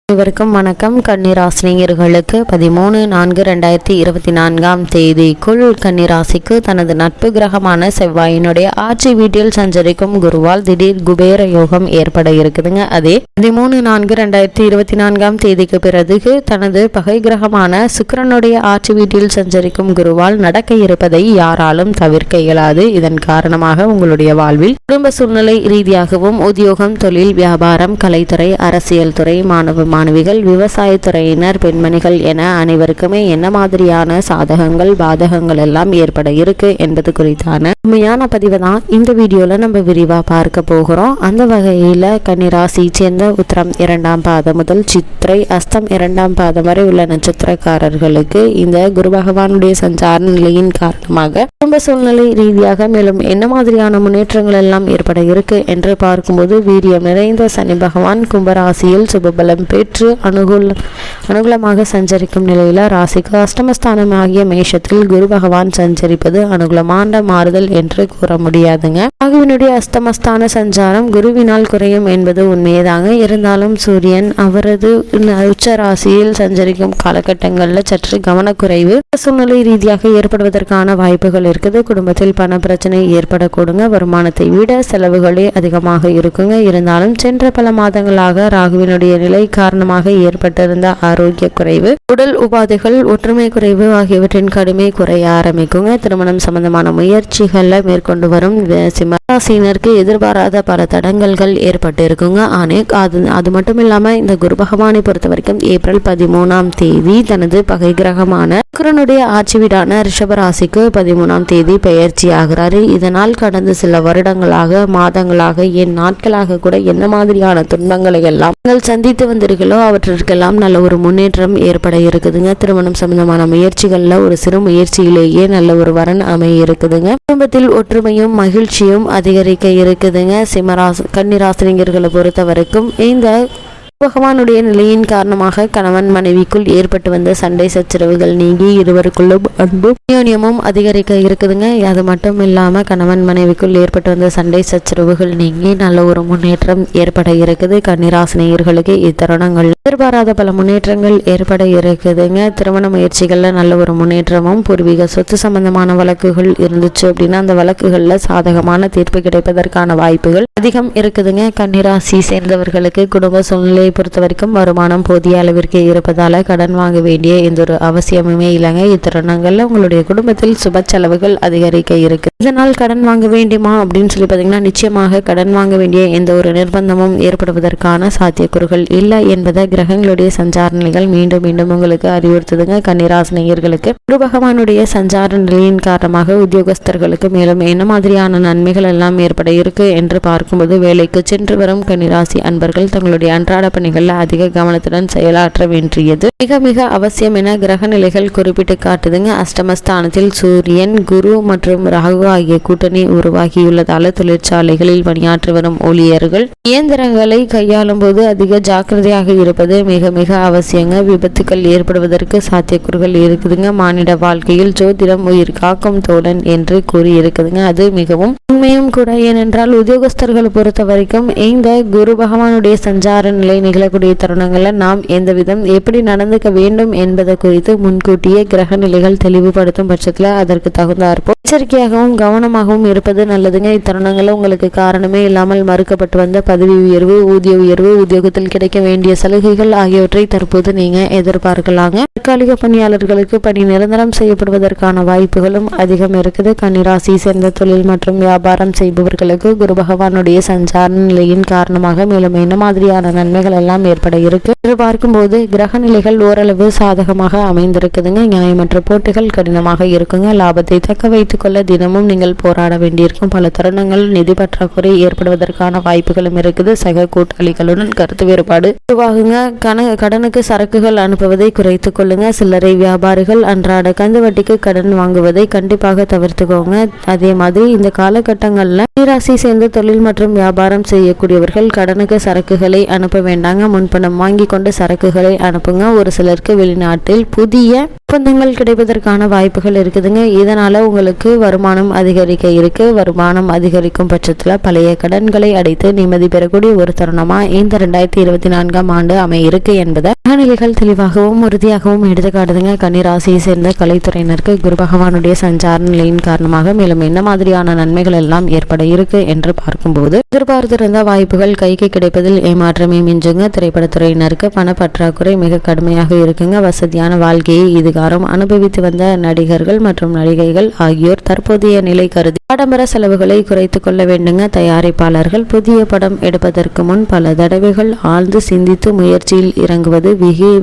அனைவருக்கும் வணக்கம். கன்னிராசினியர்களுக்கு 13/4/2024 கன்னிராசிக்கு தனது நட்பு கிரகமான செவ்வாயினுடைய ஆட்சி வீட்டில் சஞ்சரிக்கும் குருவால் திடீர் குபேர யோகம் ஏற்பட இருக்குதுங்க. அதே 13/4/2024 பிறகு தனது பகை கிரகமான சுக்கிரனுடைய ஆட்சி வீட்டில் சஞ்சரிக்கும் குருவால் நடக்க இருப்பதை யாராலும் தவிர்க்க இயலாது. இதன் காரணமாக உங்களுடைய வாழ்வில் குடும்ப சூழ்நிலை ரீதியாகவும் உத்தியோகம், தொழில், வியாபாரம், கலைத்துறை, அரசியல் துறை, மாணவிகள், விவசாயத்துறையினர், பெண்மணிகள் என அனைவருக்குமே என்ன மாதிரியான சாதகங்கள் பாதகங்கள் எல்லாம் ஏற்பட இருக்கு என்பது குறித்தான உண்மையான பதிவை தான் இந்த வீடியோல நம்ம விரிவா பார்க்க போகிறோம். அந்த வகையில கன்னிராசி சேர்ந்த உத்திரம் 2ஆம் பாதம் முதல் சித்திரை அஸ்தம் 2ஆம் பாதம் வரை உள்ள நட்சத்திரக்காரர்களுக்கு இந்த குரு பகவானுடைய சஞ்சார நிலையின் காரணமாக குடும்ப சூழ்நிலை ரீதியாக மேலும் என்ன மாதிரியான முன்னேற்றங்கள் எல்லாம் ஏற்பட இருக்கு என்று பார்க்கும்போது, வீரியம் நிறைந்த சனி பகவான் கும்பராசியில் சுபபலம் பெற்று அனுகூலமாக சஞ்சரிக்கும் நிலையில ராசிக்கு அஷ்டமஸ்தானமாகிய மேஷத்தில் குரு பகவான் சஞ்சரிப்பது அனுகூலமான மாறுதல் என்று கூற முடியாதுங்க. ராகுவினுடைய அஷ்டமஸ்தான சஞ்சாரம் குருவினால் குறையும் என்பது உண்மையேதாங்க. இருந்தாலும் சூரியன் அவரது உச்ச ராசியில் சஞ்சரிக்கும் காலகட்டங்கள்ல சற்று கவனக்குறைவு சூழ்நிலை ரீதியாக ஏற்படுவதற்கான வாய்ப்புகள் இருக்குது. குடும்பத்தில் பண பிரச்சனை ஏற்படக்கூடுங்க. வருமானத்தை விட செலவுகளே அதிகமாக இருக்குங்க. இருந்தாலும் சென்ற பல மாதங்களாக ராகுவினுடைய நிலை காரணமாக ஏற்பட்டிருந்த ஆரோக்கிய குறைவு, உடல் உபாதைகள், ஒற்றுமை குறைவு ஆகியவற்றின் கடுமை குறைய ஆரம்பிக்குங்க. திருமணம் சம்பந்தமான முயற்சிகளை மேற்கொண்டு வரும் சிம்மராசினருக்கு எதிர்பாராத பல தடங்கல்கள் ஏற்பட்டு இருக்குங்க. அது மட்டும் இல்லாம இந்த குரு பகவானை பொறுத்த வரைக்கும் ஏப்ரல் 13ஆம் தேதி தனது பகை கிரகமான சுக்கிரனுடைய ஆட்சி வீடான ரிஷபராசிக்கு 13ஆம் தேதி பெயர்ச்சி ஆகிறாரு. இதனால் கடந்த சில வருடங்களாக, மாதங்களாக, என் நாட்களாக கூட என்ன மாதிரியான துன்பங்களை எல்லாம் நீங்கள் சந்தித்து வந்தீர்களோ அவற்றிற்கெல்லாம் நல்ல ஒரு முன்னேற்றம் ஏற்பட இருக்குதுங்க. திருமணம் சம்பந்தமான முயற்சிகள்ல ஒரு சிறு முயற்சியிலேயே நல்ல ஒரு வரன் அமைய இருக்குதுங்க. குடும்பத்தில் ஒற்றுமையும் மகிழ்ச்சியும் அதிகரிக்க இருக்குதுங்க. கன்னிராசினியர்களை பொறுத்த வரைக்கும் இந்த பகவானுடைய நிலையின் காரணமாக கணவன் மனைவிக்குள் ஏற்பட்டு வந்த சண்டை சச்சரவுகள் நீங்கி இருவருக்குள்ளும் அன்பும் அந்யோன்யமும் அதிகரிக்க இருக்குதுங்க. அது மட்டும் இல்லாம கணவன் மனைவிக்குள் ஏற்பட்டு வந்த சண்டை சச்சரவுகள் நீங்கி நல்ல ஒரு முன்னேற்றம் ஏற்பட இருக்குது. கன்னிராசினியர்களுக்கு இத்தருணங்கள் எதிர்பாராத பல முன்னேற்றங்கள் ஏற்பட இருக்குதுங்க. திருமண முயற்சிகள்ல நல்ல ஒரு முன்னேற்றமும், பூர்வீக சொத்து சம்பந்தமான வழக்குகள் இருந்துச்சு அப்படின்னா அந்த வழக்குகள்ல சாதகமான தீர்ப்பு கிடைப்பதற்கான வாய்ப்புகள் அதிகம் இருக்குதுங்க. கன்னிராசி சேர்ந்தவர்களுக்கு குடும்ப சூழ்நிலை பொறுத்த வரைக்கும் வருமானம் போதிய அளவிற்கு இருப்பதால கடன் வாங்க வேண்டிய எந்த ஒரு அவசியமுமே இல்லைங்க. இத்தருணங்கள்ல உங்களுடைய குடும்பத்தில் சுப செலவுகள் அதிகரிக்க இருக்கு. இதனால் கடன் வாங்க வேண்டுமா அப்படின்னு சொல்லி பாத்தீங்கன்னா, நிச்சயமாக கடன் வாங்க வேண்டிய எந்த ஒரு நிர்பந்தமும் ஏற்படுவதற்கான சாத்தியக்கூறுகள் இல்லை என்பதை கிரகங்களுடைய சஞ்சார நிலைகள் மீண்டும் மீண்டும் உங்களுக்கு அறிவுறுத்துதுங்க. கன்னிராசினியர்களுக்கு குரு பகவானுடைய சஞ்சார நிலையின் காரணமாக உத்தியோகஸ்தர்களுக்கு மேலும் என்ன மாதிரியான நன்மைகள் எல்லாம் ஏற்பட இருக்கு என்று பார்க்கும்போது, வேலைக்கு சென்று வரும் கன்னிராசி அன்பர்கள் தங்களுடைய அன்றாட பணிகள்ல அதிக கவனத்துடன் செயலாற்ற வேண்டியது மிக மிக அவசியம் என கிரக நிலைகள் குறிப்பிட்டு காட்டுதுங்க. அஷ்டமஸ்தானத்தில் சூரியன், குரு மற்றும் ராகு ஆகிய கூட்டணி உருவாகியுள்ளதால தொழிற்சாலைகளில் பணியாற்றி வரும் ஊழியர்கள் இயந்திரங்களை கையாளும் போது அதிக ஜாக்கிரதையாக இருப்பது மிக மிக அவசியங்க. விபத்துக்கள் ஏற்படுவதற்கு சாத்தியக்கூறுகள் இருக்குதுங்க. மானிட வாழ்க்கையில் ஜோதிடம் உயிர் காக்கும் தோழன் என்று கூறி இருக்குதுங்க. அது மிகவும் உண்மையும் கூட. ஏனென்றால் உத்தியோகஸ்தர்களை பொறுத்த வரைக்கும் இந்த குரு பகவானுடைய சஞ்சார நிலை நிகழக்கூடிய தருணங்கள்ல நாம் எந்த விதம் எப்படி நடந்துக்க வேண்டும் என்பதை குறித்து முன்கூட்டியே கிரக நிலைகள் தெளிவுபடுத்தும் பட்சத்துல அதற்கு தகுந்தாற்போல் எச்சரிக்கையாகவும் கவனமாகவும் இருப்பது நல்லதுங்க. இத்தருணங்கள்ல உங்களுக்கு காரணமே இல்லாமல் மறுக்கப்பட்டு வந்த பதவி உயர்வு, ஊதிய உயர்வு, உத்தியோகத்தில் கிடைக்க வேண்டிய சலுகைகள் ஆகியவற்றை தற்போது நீங்க எதிர்பார்க்கலாங்க. தற்காலிக பணியாளர்களுக்கு பணி நிரந்தரம் செய்யப்படுவதற்கான வாய்ப்புகளும் அதிகம் இருக்குது. கன்னிராசி சேர்ந்த தொழில் மற்றும் வியாபாரம் செய்பவர்களுக்கு குரு பகவானுடைய சஞ்சார நிலையின் காரணமாக மேலும் என்ன மாதிரியான நன்மைகள் எல்லாம் ஏற்பட இருக்கு என்று பார்க்கும்போது, கிரக நிலைகள் ஓரளவு சாதகமாக அமைந்திருக்குதுங்க. நியாயமற்ற போட்டிகள் கடினமாக இருக்குங்க. லாபத்தை தக்க வைத்துக் கொள்ள தினமும் நீங்கள் போராட வேண்டியிருக்கும். பல தருணங்கள் நிதி பற்றாக்குறை ஏற்படுவதற்கான வாய்ப்புகளும் இருக்குது. சக கூட்டாளிகளுடன் கருத்து வேறுபாடு உருவாகுங்க. கடனுக்கு சரக்குகள் அனுப்புவதை குறைத்துக் கொள்ளுங்க. சில்லறை வியாபாரிகள் அன்றாட கந்து வட்டிக்கு கடன் வாங்குவதை கண்டிப்பாக தவிர்த்துக்கோங்க. அதே மாதிரி இந்த காலகட்டங்கள்ல ராசி சேர்ந்த தொழில் மற்றும் வியாபாரம் செய்யக்கூடியவர்கள் கடனுக்கு சரக்குகளை அனுப்ப வேண்டும் வேண்டாங்க. முன்பணம் வாங்கி கொண்டு சரக்குகளை அனுப்புங்க. ஒரு சிலருக்கு வெளிநாட்டில் புதிய ஒப்பந்தங்கள் கிடைப்பதற்கான வாய்ப்புகள் இருக்குதுங்க. இதனால உங்களுக்கு வருமானம் அதிகரிக்க இருக்கு. வருமானம் அதிகரிக்கும் பட்சத்துல பழைய கடன்களை அடைத்து நிம்மதி பெறக்கூடிய ஒரு தருணமா இந்த 2024ஆம் ஆண்டு அமைய இருக்கு என்பதை நிலைகள் தெளிவாகவும் உறுதியாகவும் எடுத்துக்காட்டுதுங்க. கன்னிராசியை சேர்ந்த கலைத்துறையினருக்கு குரு பகவானுடைய சஞ்சார நிலையின் காரணமாக மேலும் என்ன மாதிரியான நன்மைகள் எல்லாம் ஏற்பட இருக்கு என்று பார்க்கும்போது, எதிர்பார்த்திருந்த வாய்ப்புகள் கைக்கு கிடைப்பதில் ஏமாற்றமே மிஞ்சுங்க. திரைப்படத்துறையினருக்கு பண பற்றாக்குறை மிக கடுமையாக இருக்குங்க. வசதியான வாழ்க்கையை இதுகாரம் அனுபவித்து வந்த நடிகர்கள் மற்றும் நடிகைகள் ஆகியோர் தற்போதைய நிலை கருதி ஆடம்பர செலவுகளை குறைத்துக் கொள்ள வேண்டுங்க. தயாரிப்பாளர்கள் புதிய படம் எடுப்பதற்கு முன் பல தடவைகள் ஆழ்ந்து சிந்தித்து முயற்சியில் இறங்குவது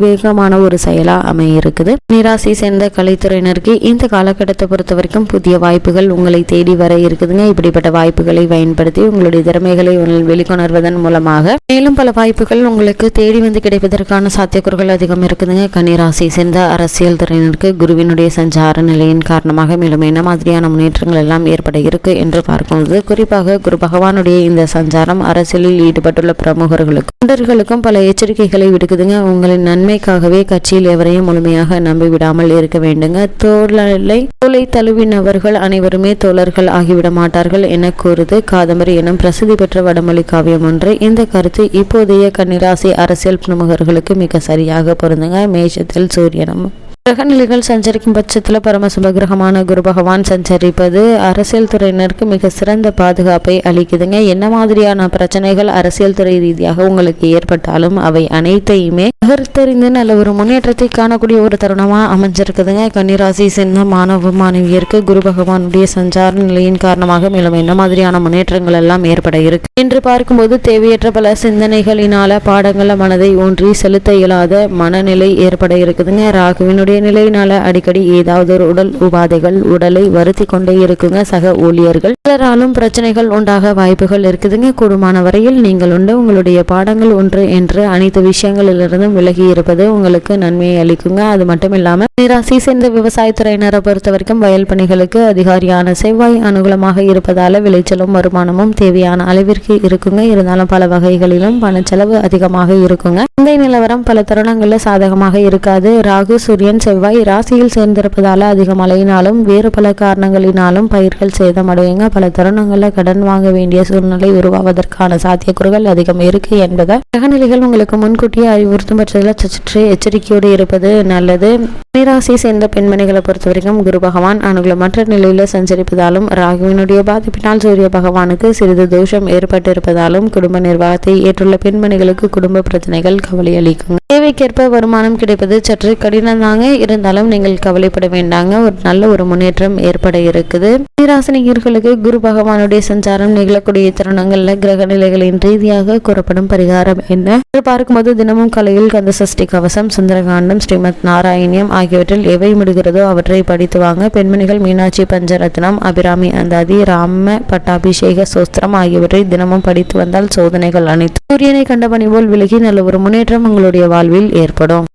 வேகமான ஒரு செயலா அமைய இருக்குது. நிராசி சேர்ந்த கலைத்துறையினருக்கு இந்த காலகட்டத்தை பொறுத்த வரைக்கும் புதிய வாய்ப்புகள் உங்களை தேடி வர இருக்குதுங்க. இப்படிப்பட்ட வாய்ப்புகளை பயன்படுத்தி உங்களுடைய திறமைகளை வெளிக்கொணர்வதன் மூலமாக மேலும் பல வாய்ப்புகள் உங்களுக்கு தேடி வந்து கிடைப்பதற்கான சாத்தியக்கூறுகள் அதிகம் இருக்குதுங்க. கன்னிராசி சேர்ந்த அரசியல் துறையினருக்கு குருவினுடைய சஞ்சார நிலையின் காரணமாக மேலும் என்ன மாதிரியான முன்னேற்றங்கள் எல்லாம் ஏற்பட இருக்கு என்று பார்க்கும்போது, குறிப்பாக குரு பகவானுடைய இந்த சஞ்சாரம் அரசியலில் ஈடுபட்டுள்ள பிரமுகர்களுக்கும் தொண்டர்களுக்கும் பல எச்சரிக்கைகளை விடுக்குதுங்க. உங்களின் நன்மைக்காகவே கட்சியில் எவரையும் முழுமையாக நம்பிவிடாமல் இருக்க வேண்டுங்க. தோலை தழுவினவர்கள் அனைவருமே தோழர்கள் ஆகிவிட மாட்டார்கள் என கூறுது காதம்பரி எனும் பிரசித்தி பெற்ற வடமொழி காவியம் ஒன்று. இந்த கருத்து இப்போதைய கன்னிராசி அரசியல் பிரமுகர்களுக்கு மிக சரியாக பொருந்துங்க. மேஷத்தில் சூரியனும் கிரகநிலைகள் சஞ்சரிக்கும் பட்சத்தில் பரமசுப கிரகமான குரு பகவான் சஞ்சரிப்பது அரசியல் துறையினருக்கு மிக சிறந்த பாதுகாப்பை அளிக்குதுங்க. என்ன மாதிரியான பிரச்சனைகள் அரசியல் துறை ரீதியாக உங்களுக்கு ஏற்பட்டாலும் அவை அனைத்தையுமே தகர்த்தெறிந்து நல்ல ஒரு முன்னேற்றத்தை காணக்கூடிய ஒரு தருணமா அமைஞ்சிருக்குதுங்க. கன்னிராசி சேர்ந்த மாணவ மாணவியருக்கு குரு பகவானுடைய சஞ்சார நிலையின் காரணமாக மேலும் என்ன மாதிரியான முன்னேற்றங்கள் எல்லாம் ஏற்பட இருக்கு என்று பார்க்கும்போது, தேவையற்ற பல சிந்தனைகளினால பாடங்கள மனதை ஊன்றி செலுத்த இயலாத மனநிலை ஏற்பட இருக்குதுங்க. ராகுவினுடைய நிலையினால அடிக்கடி ஏதாவது ஒரு உடல் உபாதைகள் உடலை வருத்தி கொண்டே இருக்குங்க. சக ஊழியர்கள் சிலராலும் பிரச்சனைகள் உண்டாக வாய்ப்புகள் இருக்குதுங்க. கூடுமான வரையில் நீங்கள் உங்களுடைய பாடங்கள் ஒன்று என்று அனைத்து விஷயங்களிலிருந்தும் விலகி இருப்பது உங்களுக்கு நன்மையை அளிக்குங்க. அது மட்டும் இல்லாம நிராசி சேர்ந்த விவசாயத்துறையினரை பொறுத்த வரைக்கும் வயல் பணிகளுக்கு அதிகாரியான செவ்வாய் அனுகூலமாக இருப்பதால விளைச்சலும் வருமானமும் தேவையான அளவிற்கு இருக்குங்க. இருந்தாலும் பல வகைகளிலும் பணச்செலவு அதிகமாக இருக்குங்க. இந்த நிலவரம் பல தருணங்கள்ல சாதகமாக இருக்காது. ராகு சூரியன் செவ்வாய் ராசியில் சேர்ந்திருப்பதால அதிக மழையினாலும் வேறு பல காரணங்களினாலும் பயிர்கள் சேதமடையுங்க. பல தருணங்கள்ல கடன் வாங்க வேண்டிய சூழ்நிலை உருவாவதற்கான சாத்தியக்கூறுகள் அதிகம் இருக்கு என்பதை கிரகநிலைகள் உங்களுக்கு முன்கூட்டியே அறிவுறுத்தும் பட்சத்தில் சற்று எச்சரிக்கையோடு இருப்பது நல்லது. நிராசி சேர்ந்த பெண்மணிகளை பொறுத்த வரைக்கும் குரு பகவான் அனுகூலமற்ற நிலையில சஞ்சரிப்பதாலும் ராகுவினுடைய பாதிப்பினால் சூரிய பகவானுக்கு சிறிது தோஷம் ஏற்பட்டிருப்பதாலும் குடும்ப நிர்வாகத்தை ஏற்றுள்ள பெண்மணிகளுக்கு குடும்ப பிரச்சனைகள் கவலை அளிக்கும். தேவைக்கேற்ப வருமானம் கிடைப்பது சற்று கடினம் தாங்க. இருந்தாலும் நீங்கள் கவலைப்பட வேண்டாங்க. ஒரு நல்ல ஒரு முன்னேற்றம் ஏற்பட இருக்குது. நிராசனிகர்களுக்கு குரு பகவானுடைய சஞ்சாரம் நிகழக்கூடிய தருணங்கள்ல கிரக நிலைகளின் ரீதியாக கூறப்படும் பரிகாரம் என்ன பார்க்கும்போது, தினமும் கலையில் கந்த சஷ்டி கவசம், சுந்தரகாண்டம், ஸ்ரீமத் நாராயணியம் ஆகியவற்றில் எவை முடிகிறதோ அவற்றை படித்து வாங்க. பெண்மணிகள் மீனாட்சி பஞ்சரத்னம், அபிராமி அந்தாதி, ராம பட்டாபிஷேக சோஸ்திரம் ஆகியவற்றை தினமும் படித்து வந்தால் சோதனைகள் அனைத்து சூரியனை கண்ட பணி போல் விலகி நல்ல ஒரு முன்னேற்றம் உங்களுடைய வாழ்வில் ஏற்படும்.